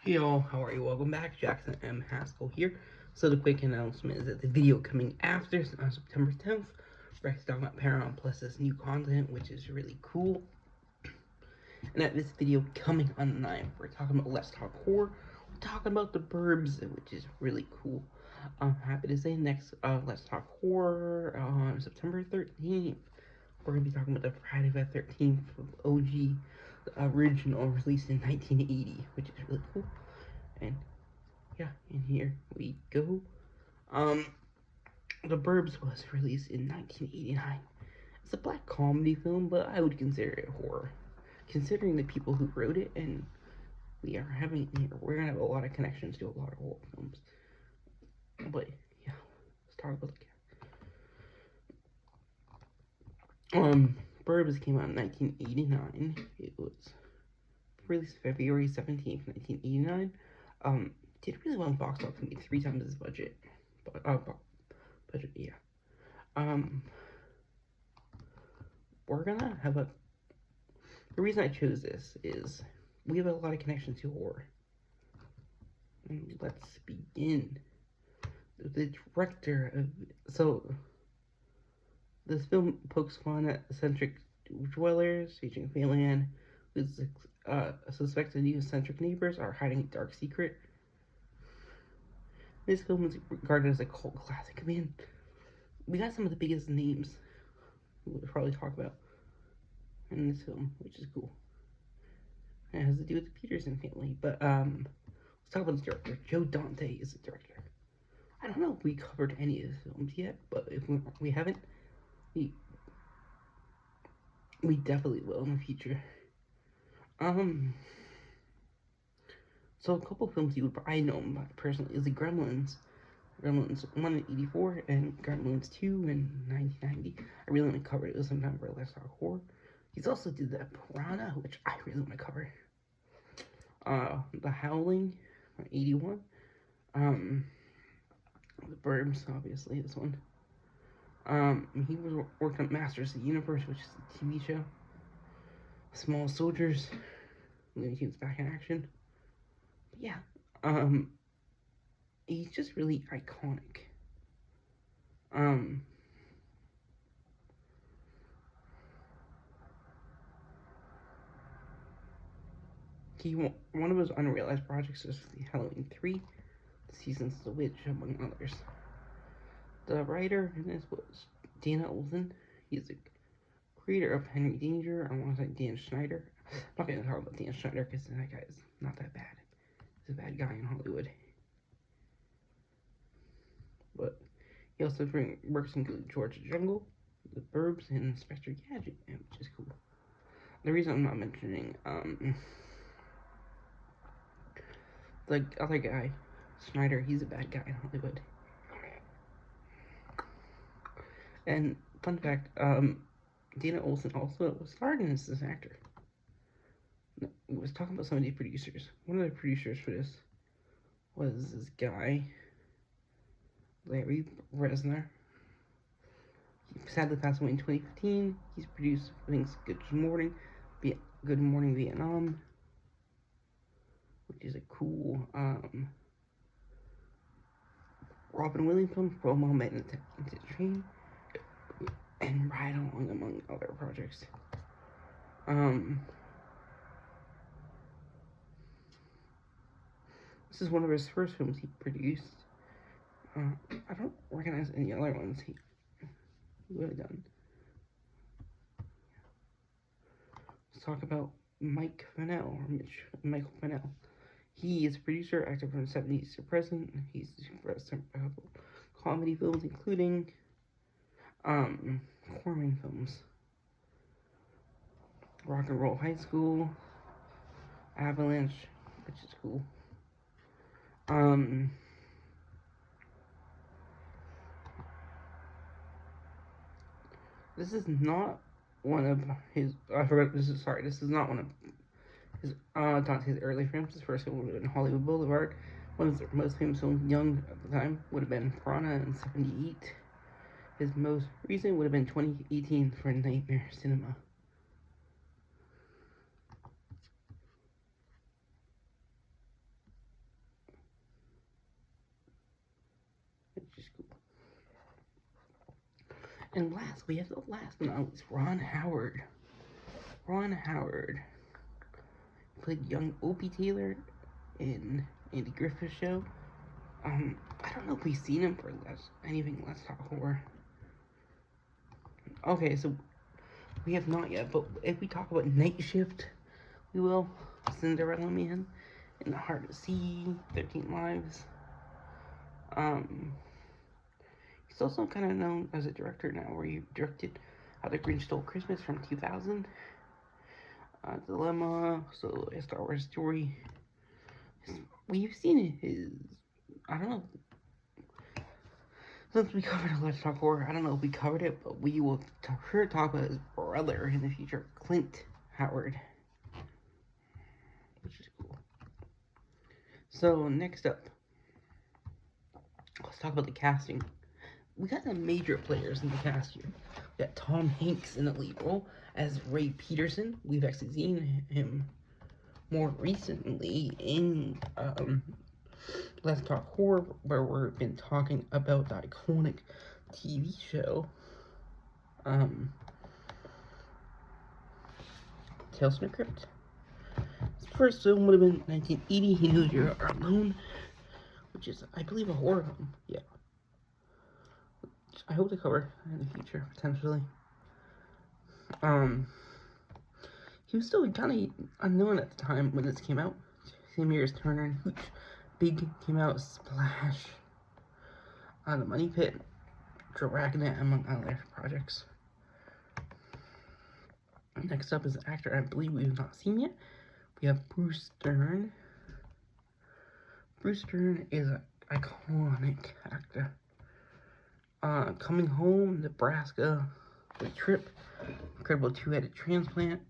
Hey y'all, how are you? Welcome back. Jackson M. Haskell here. So the quick announcement is that the video coming after on September 10th, we're actually talking about Paramount Plus's new content, which is really cool. And at this video coming on the 9th, we're talking about Let's Talk Horror. We're talking about the Burbs, which is really cool. I'm happy to say next Let's Talk Horror on September 13th. We're going to be talking about the Friday the 13th OG, the original, released in 1980, which is really cool. And yeah, and here we go. The Burbs was released in 1989. It's a black comedy film, but I would consider it horror, considering the people who wrote it. And we're gonna have a lot of connections to a lot of horror films. But yeah, let's talk about the cat. Burbs came out in 1989. It was released February 17th, 1989. Did really well in box office, made 3 times its budget. Budget, yeah. We're gonna have the reason I chose this is we have a lot of connections to horror. And let's begin. The director of, this film pokes fun at eccentric dwellers, featuring a family man who's suspected new eccentric neighbors are hiding a dark secret. This film is regarded as a cult classic. Man, we got some of the biggest names we'll probably talk about in this film, which is cool. It has to do with the Peterson family, but let's talk about the director. Joe Dante is the director. I don't know if we covered any of his films yet, but if we haven't, we definitely will in the future. So a couple films I know him by personally is the Gremlins 1 in 84 and Gremlins 2 in 1990. I really want to cover it sometime for Let's Talk Horror. He's also did that Piranha, which I really want to cover. The Howling 81. The Burbs, obviously, this one. He was working on Masters of the Universe, which is a TV show. Small Soldiers, Looney Tunes Back in Action. But yeah, he's just really iconic. One of his unrealized projects is the Halloween 3, The Seasons of the Witch, among others. The writer in this was Dana Olsen. He's the creator of Henry Danger alongside Dan Schneider. I'm not going to talk about Dan Schneider because that guy is not that bad. He's a bad guy in Hollywood. But he also works in Georgia Jungle, The Burbs, and Inspector Gadget, which is cool. The reason I'm not mentioning the other guy, Schneider, he's a bad guy in Hollywood. And fun fact, Dana Olsen also starred in this as an actor. We was talking about some of the producers. One of the producers for this was this guy, Larry Resner. He sadly passed away in 2015. He's produced things Good Morning Vietnam, which is a cool Robin Williams film, Roma Met into Train, and Ride Along, among other projects. This is one of his first films he produced. I don't recognize any other ones he would have done. Let's talk about Michael Fennell. He is a producer, actor from the 70s to present. He's expressed some comedy films, including Corman films, Rock and Roll High School, Avalanche, which is cool. This is not one of his. This is not one of his Dante's early films. His first film would have been Hollywood Boulevard. One of his most famous films, young at the time, would have been Piranha in '78. His most recent would have been 2018 for Nightmare Cinema. which is cool. And last, we have the last but not least, Ron Howard. Ron Howard played young Opie Taylor in Andy Griffith's show. I don't know if we've seen him for anything Let's Talk Horror. Okay, so we have not yet, but if we talk about Night Shift, we will. Cinderella Man, In the Heart of the Sea, 13 Lives. He's also kind of known as a director now, where he directed How the Grinch Stole Christmas from 2000, Dilemma, so A Star Wars Story. We've seen his, I don't know, since we covered Let's Talk Horror, I don't know if we covered it, but we will sure talk about his brother in the future, Clint Howard, which is cool. So next up, let's talk about the casting. We got some major players in the cast here. We got Tom Hanks in the lead role as Ray Peterson. We've actually seen him more recently in Let's Talk Horror, where we've been talking about the iconic TV show, Tales from the Crypt. His first film would have been 1980, He Knows You're Alone, which is, I believe, a horror film. Yeah. Which I hope to cover in the future, potentially. He was still kind of unknown at the time when this came out. Same year as Turner and Hooch. Big came out, Splash, The Money Pit, Dragnet, among other projects. Next up is an actor I believe we have not seen yet. We have Bruce Dern. Bruce Dern is an iconic actor. Coming Home, Nebraska, The Trip, Incredible Two-Headed Transplant,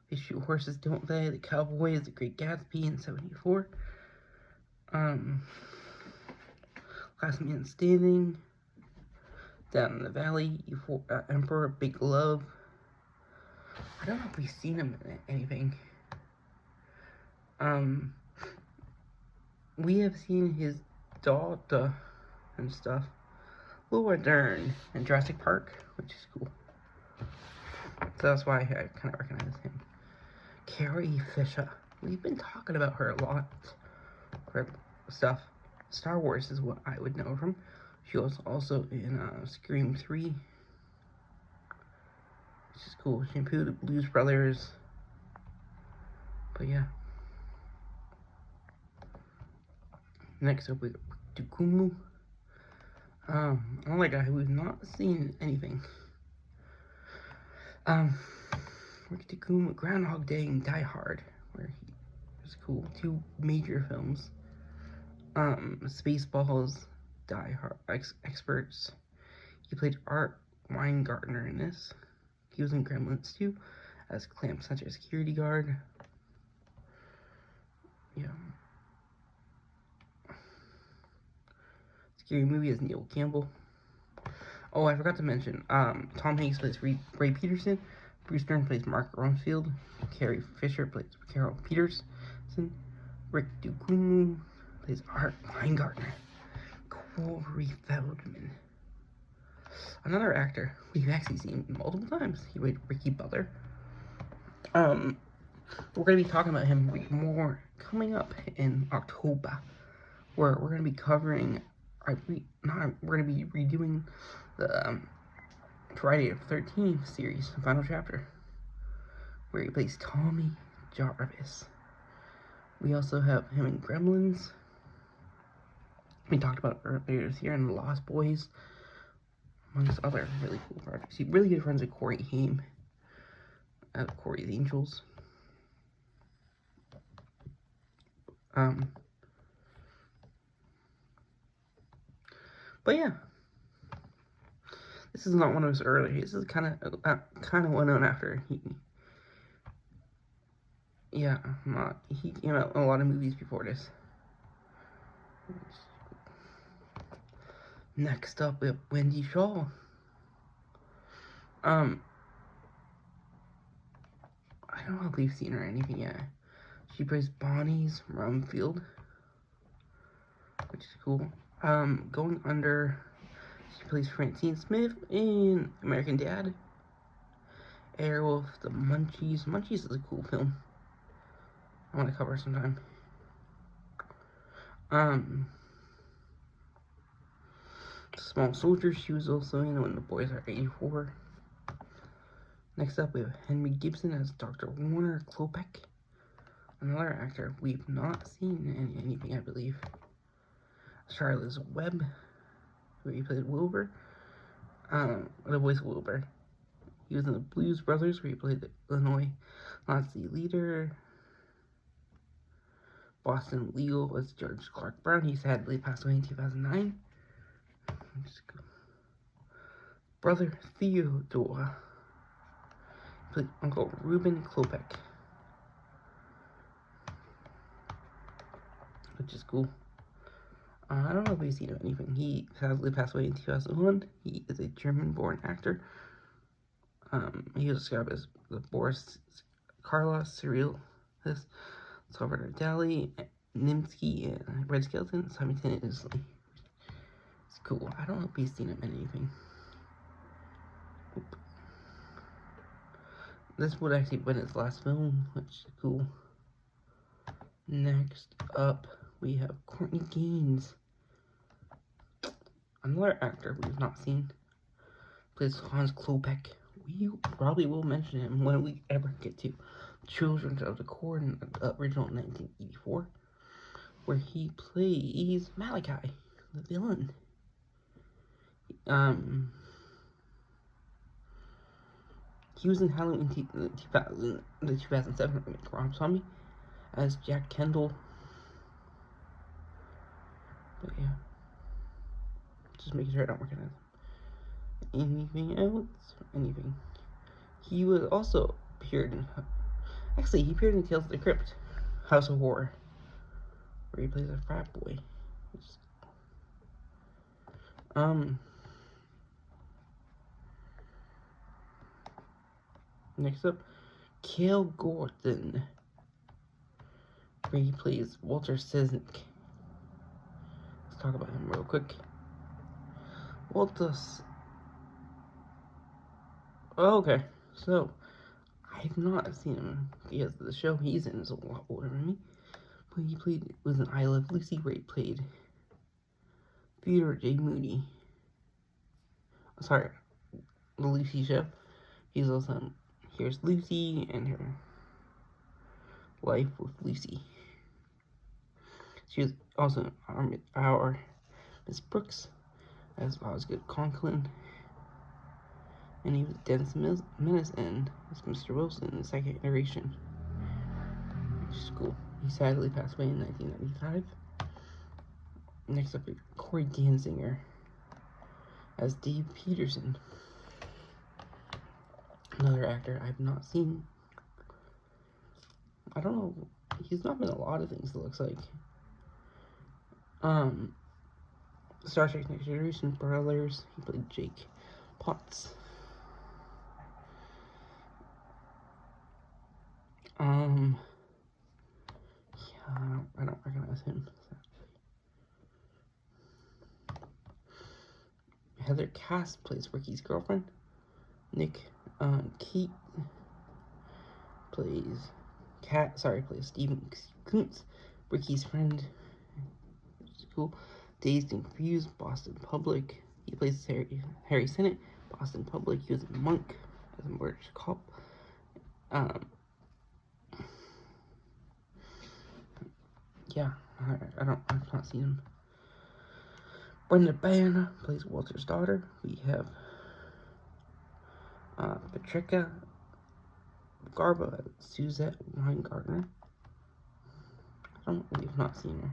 They Shoot Horses, Don't They, The Cowboys, The Great Gatsby in '74. Last Man Standing, Down in the Valley, Emperor, Big Love. I don't know if we've seen him in anything. We have seen his daughter and stuff. Laura Dern in Jurassic Park, which is cool. So that's why I kind of recognize him. Carrie Fisher. We've been talking about her a lot. Her stuff. Star Wars is what I would know from. She was also in Scream 3, which is cool. Shampoo, The Blues Brothers. But yeah. Next up we got Tukumu. Another guy who has not seen anything. Tukumu, Groundhog Day and Die Hard, where he was cool. 2 major films. Spaceballs, Die Hard, Experts. He played Art Weingartner in this. He was in Gremlins 2 as Clamp Center security guard. Yeah. Scary Movie as Neil Campbell. Oh, I forgot to mention, Tom Hanks plays Ray Peterson. Bruce Dern plays Mark Rumsfeld. Carrie Fisher plays Carol Peterson. Rick Dukumu plays Art Weingartner. Corey Feldman. Another actor we've actually seen multiple times. He played Ricky Butler. We're going to be talking about him more coming up in October, where we're going to be covering, we're going to be redoing the Friday the 13th series, the final chapter, where he plays Tommy Jarvis. We also have him in Gremlins. We talked about earlier this year in The Lost Boys, amongst other really cool projects. He's really good friends with Corey Haim at Corey's Angels. But yeah, this is not one of his earlier. This is kind of well known after he. Yeah, he came out in a lot of movies before this. Next up, we have Wendy Shaw. I don't know if we've seen her or anything yet. She plays Bonnie's Rumfield, which is cool. Going under, she plays Francine Smith in American Dad. Airwolf, The Munchies. Munchies is a cool film. I want to cover sometime. Small Soldiers, she was also in When the Boys Are 84. Next up, we have Henry Gibson as Dr. Warner Klopek. Another actor we've not seen in anything, I believe. Charles Webb, where he played Wilbur. The voice of Wilbur. He was in the Blues Brothers, where he played the Illinois Nazi leader. Boston Legal was George Clark Brown. He sadly passed away in 2009. Brother Theodore played Uncle Reuben Klopek, which is cool. I don't know if we've seen him anything. He sadly passed away in 2001. He is a German-born actor. He was described as the Boris Karloff, Surrealist, Salvador Dali, Nimsky, and Red Skeleton, simultaneously. It's cool. I don't know if we've seen him in anything. Oop. This would actually been his last film, which is cool. Next up, we have Courtney Gaines. Another actor we've not seen. Plays Hans Klopek. We probably will mention him when we ever get to Children of the Corn, the original 1984, where he plays Malachi, the villain. He was in Halloween the 2007 remake Rob Zombie as Jack Kendall. But yeah, just making sure I don't recognize him. Anything else? Anything? He was also appeared in. Actually, he appeared in Tales of the Crypt, House of Horror, where he plays a frat boy. Next up, Cale Gordon, where he plays Walter Sesnick. Let's talk about him real quick. Oh, okay, so I've not seen him because the show he's in is a lot older than me. But he was in I Love Lucy, where he played Theodore J. Moody. Sorry, the Lucy Show. He's also in Here's Lucy and Her Life with Lucy. She was also in our Miss Brooks as Osgood Conklin. And he was Dennis Menace and Mr. Wilson in the second iteration, which is cool. He sadly passed away in 1995. Next up, Corey Gansinger as Dave Peterson. Another actor I've not seen. I don't know. He's not been in a lot of things, it looks like. Star Trek Next Generation, Brothers. He played Jake Potts. Yeah, I don't recognize him. Heather Cass plays Ricky's girlfriend. Nick Keat plays plays Stephen Kuntz, Ricky's friend. Which is cool. Dazed and Confused, Boston Public. He plays Harry Sennett, Boston Public. He was a monk as a murder cop. Yeah, I've not seen him. Brenda Banner plays Walter's daughter. We have Patricia Garba, Suzette Weingartner. We've not seen her.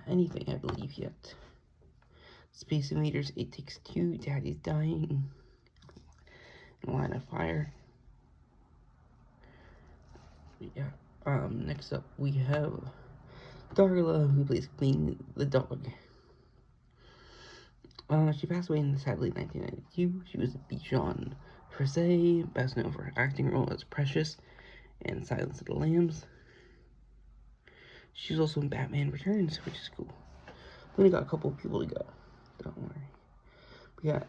Anything, I believe, yet. Space Invaders, It Takes Two, Daddy's Dying, Line of Fire. Yeah. Next up, we have Darla, who plays Queen the dog. She passed away in sadly 1992. She was Bichon Frise, best known for her acting role as Precious in Silence of the Lambs. She's also in Batman Returns, which is cool. We only got a couple of people to go. Don't worry. But yeah,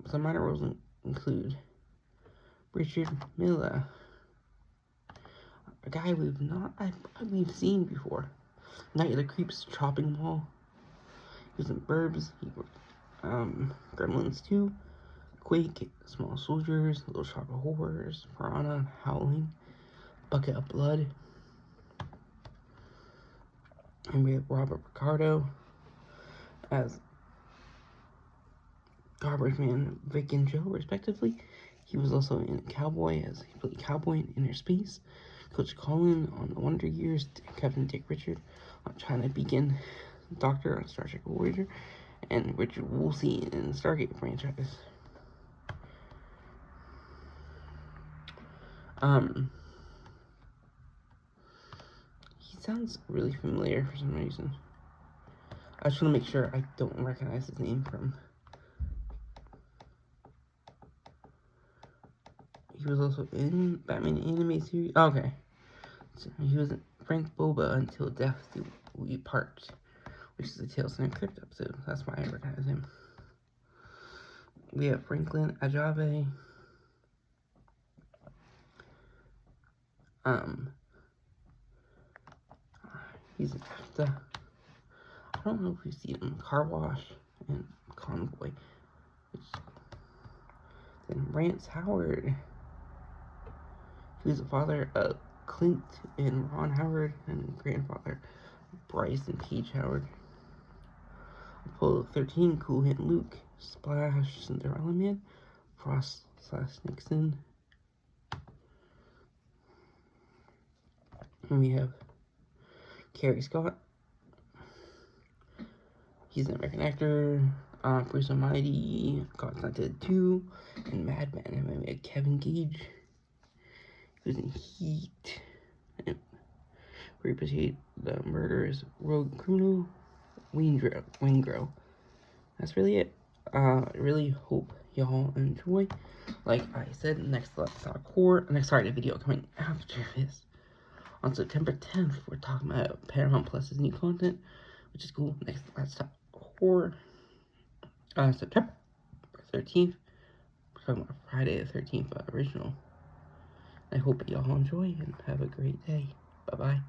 some minor roles include Richard Miller, a guy we've seen before. Night of the Creeps, Chopping Mall. He was in Burbs. He worked Gremlins 2, Quake, Small Soldiers, Little Shop of Horrors, Piranha, Howling, Bucket of Blood. And we have Robert Picardo as Garbage Man, Vic, and Joe, respectively. He was also in Cowboy, as he played Cowboy in Inner Space. Coach Colin on The Wonder Years, Captain Dick Richard on China Beacon, Doctor on Star Trek Voyager, and Richard Woolsey in the Stargate franchise. He sounds really familiar for some reason. I just want to make sure I don't recognize his name from. He was also in Batman anime series. Oh, okay. So he was in Frank Boba Until Death Do We Part, which is a Tales from the Crypt episode. That's why I recognize him. We have Franklin Ajave. He's an actor. I don't know if we've seen him in Car Wash and Convoy. Then Rance Howard. He was the father of Clint and Ron Howard, and grandfather Bryce and Paige Howard. Apollo 13, Cool Hand Luke, Splash, Cinderella Man, Frost / Nixon. And we have Carrie Scott. He's an American actor. Bruce Almighty, God's Not Dead 2, and Madman. And then we have Kevin Gage. He was in Heat. And where he portrayed the murderous rogue criminal, Wingro. That's really it. I really hope y'all enjoy. Like I said, next video coming after this. On September 10th, we're talking about Paramount Plus's new content, which is cool. Next, Let's Talk Horror. September 13th. We're talking about Friday the 13th original. I hope y'all enjoy and have a great day. Bye-bye.